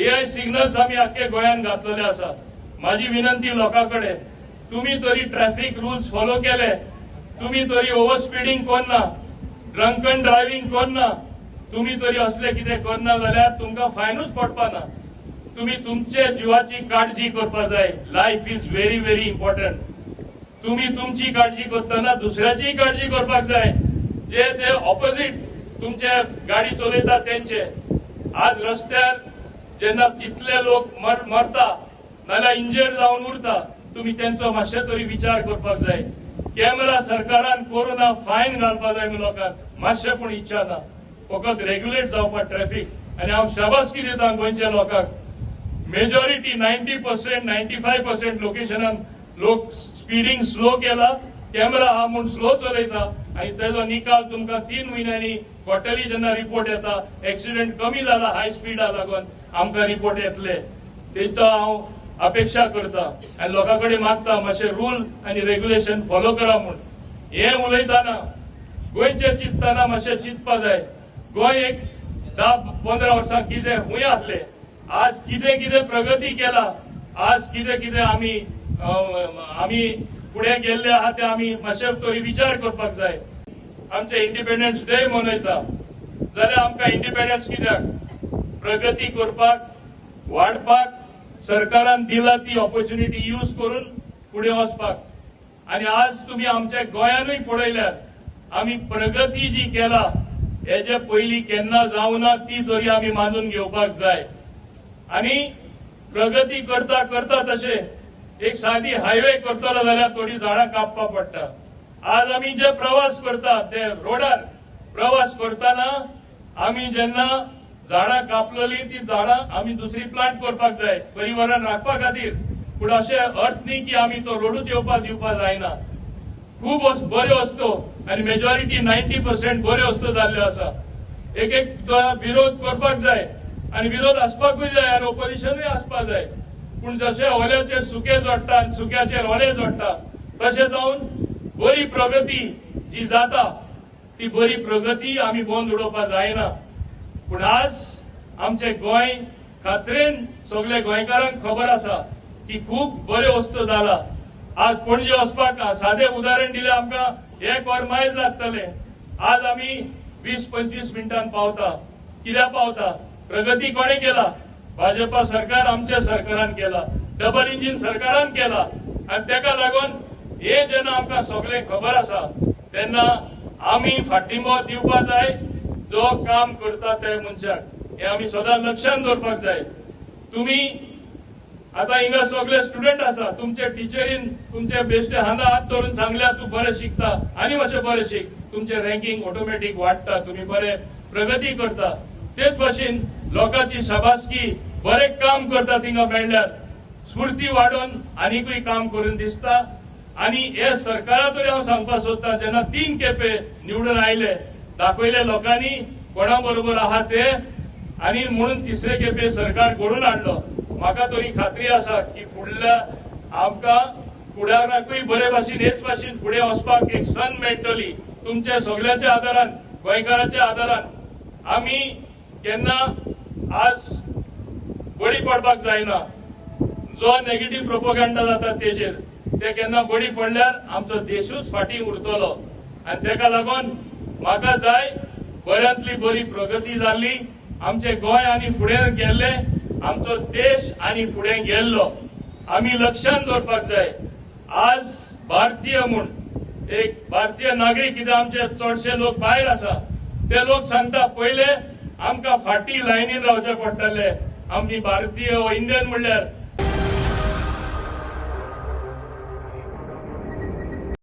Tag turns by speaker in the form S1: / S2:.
S1: AI signals आम्ही अख्खे गोंयान घातलेले आसा. माझी विनंती लोकांकडे, तुम्ही तरी ट्रॅफिक रूल्स फॉलो केले, तुम्ही तरी ओव्हर स्पीडिंग करना, ड्रंकन ड्रायव्हिंग करना, तुम्ही तरी असले कितें करना जाल्यार तुमकां फायनूच पडपाना. तुम्ही तुमचे जीवाची काळजी करपाक जाय. Life is very very important. तुम्ही तुमची काळजी करतना दुसऱ्याची काळजी करपाक जाय. जे ते ऑपोजिट तुमचे गाडी चलयता त्यांचे. आज रस्त्यार जेन्ना जितले लोक मरता नाल्यार इंजर्ड जावन उरता, तुम्ही त्यांचो मातशे तरी विचार करपाक जाय. कॅमेरा सरकारान कोरोना फायन घालपाक जाय लोकांक, मातशें पूण इच्छा ना. फकत रेग्युलेट जावपाक ट्रॅफिक. आनी हांव शाबासकी दिता गोंयच्या लोकांक. मेजॉरिटी 90%, 95% लोकेशनान लोक स्पीडिंग स्लो केला. कॅमेरा हा म्हणून स्लो चलयता आणि त्याचो निकाल तुमकां 3 म्हयन्यांनी क्वार्टरली जेन्ना रिपोर्ट येता, एक्सिडेंट कमी जाला हाय स्पीडा लागून आमकां रिपोर्ट येतले. तेचो हांव अपेक्षा करता आनी लोकांकडे मागता मातशे रूल आनी रेग्युलेशन फॉलो करा म्हणून. हे उलयतना गोंयचे चिंततना मातशें चिंतपा जाय. गोंय एक 10-15 वर्सां कितें खूंय आसले, आज कितें कितें प्रगती केला, आज कितें कितें आमी फुडें गेल्ले आहात ते आमी मातशे तरी विचार करपाक जाय. आमचे इंडिपेंडन्स डे मनयता जाल्यार आमकां इंडिपेंडन्स कित्याक? प्रगती करपाक, वाडपाक सरकारान दिला ती ऑपॉर्च्युनिटी यूज करून फुडें वचपाक. आनी आज तुम्ही आमच्या गोंयानूय पळयल्यार आमी प्रगती जी केला हेजे पयलीं केन्ना जावना ती तरी आमी मानून घेवपाक जाय. आनी प्रगती करता करता तशें एक सादी हायवे करतलो जाल्यार थोडी झाडां कापपाक पडटा. आज आमी जे प्रवास करता ते रोडार प्रवास करतना आमी जेन्ना झाडां कापलेली ती झाडां आमी दुसरी प्लांट करपाक जाय पर्यावरण राखपा खातीर. पूण अशें अर्थ न्ही की आमी तो रोडूच येवपाक दिवपाक जायना. खूब बऱ्यो वस्तू आनी मेजॉरिटी 90% बऱ्यो वस्तू जाल्ल्यो आसा. एक विरोध करपाक जाय आनी विरोध आसपाकूय जाय आनी ऑपोजिशनूय आसपाक जाय. पूण जशें ओल्याचेर सुकें जोडटा आनी सुक्याचेर ओलें जोडटा तशें जावन बरी प्रगती जी जाता ती बरी प्रगती आमी बंद उडोवपाक जायना. पूण आज आमचे गोंय खात्रेन सगळे गोंयकारांक खबर आसा की खूब बऱ्यो वस्तू जाला. आज पणजे वचपाक सादें उदाहरण दिलें आमकां 1 वर मायल लागतलें. आज आमी 20-25 मिनटांन पावता. कित्याक पावता? प्रगती कोणे केला? भाजपा सरकार आमच्या सरकारान केला, डबल इंजिन सरकारान केला. आनी तेका लागून हे जेन्ना आमकां सगळें खबर आसा तेन्ना आमी फाटींबो दिवपाक जाय जो काम करता त्या मनशाक. हे आमी सदां लक्षांत दवरपाक जाय. तुम्ही आता हिंगा सगळे स्टुडंट आसा, तुमचे टिचरीन तुमचे बेश्टे हांगा हात धरून सांगल्या तूं बरें शिकता आनी मातशें बरें शिक, तुमचें रँकींग ऑटोमॅटीक वाडटा, तुम्ही बरें प्रगती करता. तेच भाशेन लोकांची शाबासकी बरें काम करता थिंगा मेळ्ळ्यार स्फूर्ती वाडोवन आनीकूय काम करून दिसता. आनी हे सरकारा तरी हांव सांगपाक सोदतां जेन्ना 3 खेपे निवडून आयले दाखयले लोकांनी कोणा बरोबर आहा ते आनी म्हणून 3रे खेपे सरकार घडोवन हाडलो. म्हाका तरी खात्री आसा की फुडल्या आमकां फुडाराकूय बरे भाशेन हेच भाशेन फुडें वचपाक एक संद मेळटली. तुमच्या सगळ्यांच्या आदारान, गोंयकारांच्या आदारान. आमी केन्ना आज बळी पडपाक जायना. जो नेगेटिव्ह प्रोपोगंडा जाता तेजेर ते केन्ना बळी पडल्यार आमचो देशूच फाटीं उरतलो. आनी तेका लागून म्हाका जाय बऱ्यांतली बरी प्रगती जाल्ली, आमचे गोंय आनी फुडें गेल्ले, आमचो देश आनी फुडें गेल्लो. आमी लक्षांत दवरपाक जाय. आज भारतीय म्हूण एक भारतीय नागरीक कितें आमचे चडशे लोक भायर आसा ते लोक सांगता पयले आमकां फाटीं लायनीन रावचें पडटलें. आमी भारतीय वा इंडियन म्हणल्यार